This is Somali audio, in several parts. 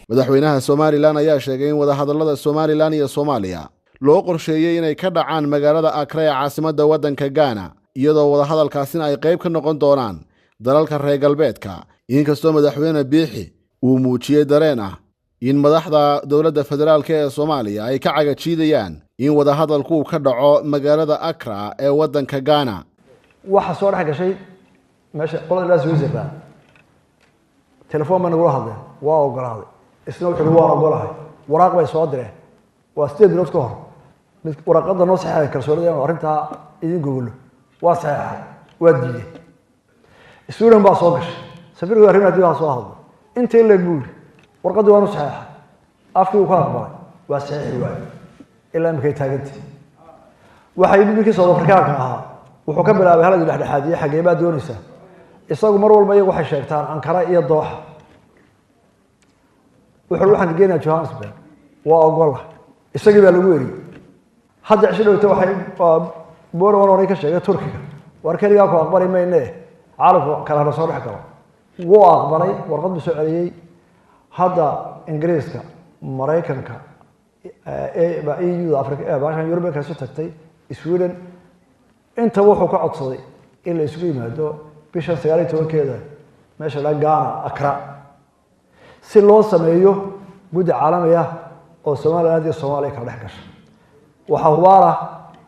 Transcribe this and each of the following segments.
madaxweynaha Somaliland ayaa sheegay in wadahadallada Somaliland iyo Soomaaliya loo qorsheeyay inay ka dhacaan magaalada Accra ee caasimadda waddanka Ghana iyadoo wadahadalkaasina ay qayb ka noqon doonaan dalalka reer galbeedka inkastoo madaxweyne Biixi uu muujiyay dareen ah in madaxda dawladda federaalka ee Soomaaliya ay ka cagajiidayaan in wadahadalku ka dhaco magaalada Accra ee waddanka Ghana waxa soo dhex gashay meesha qolada la Switzerland telefoon ma nagu hadlay waa ogolaaday isna wuxuu waa ogolahay waraaq bay soo direen waa 8 bilood ka hor mid waraqada noo saxay kalsoonida in arinta idin gogolo waa saxay waa diiday isuuran baa soo gashay safirku arrinta waa soo hadlay inta la guuri warqadu waa saxay afkii uu ka aqbalay waa saxay waay ilaa imkay taagantay waxa idin soo Afrikaanka ahaa wuxuu ka bilaabay halada dhexdhexaadiye xageebaa doonaysa isagu mar walba iyagu waxay sheegtaan Ankara iyo Dooxa wuxuu waxaan geynaa Johannesburg waa ogol isagii baa lagu weeriyay hadda cishadooda waxay boorwan ka sheegay Turkiga war kaliya ku aqbalay meeyne caalamku kala soo dhex galo wuu aqbalay warqad soo celiyay hadda Ingiriiska Mareykanka EU Afrika baashan Yurub ka soo tagtay Sweden inta wuxuu ka codsaday in la isugu yimaado bisha 19keeda meesha la Ghana Accra si loo sameeyo guddi caalami ah oo Soomaaliland iyo Soomaaliya ka dhex gashay waxa hubaala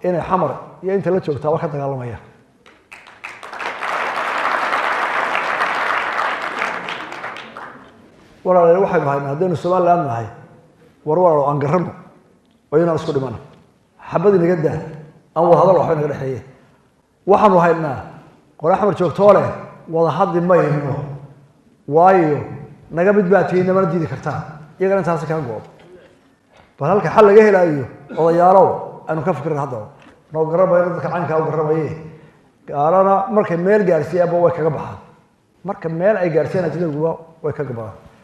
in xamar iyo inta la joogtaa wax ka dagaalamaya walaalayaal waxay bahayn haddii Soomaaliland nahay warwar aan garano oo inaan isku dhimano xabadii naga daa aan wada hadal waxba naga dhaxeeyay waxaanu haynaa qorax mar joogto leh wada hadli mayno waayo naga midbaatiyay nama diidi kartaa iyagana taas ka goob bal halka xal laga helayo odayaalow aanu ka fikirno hadda noo garabay dadka caanka u garabayay gaarana markay meel gaarsiiyaba way kaga baxaan marka meel ay gaarsiinayaan way kaga baxaan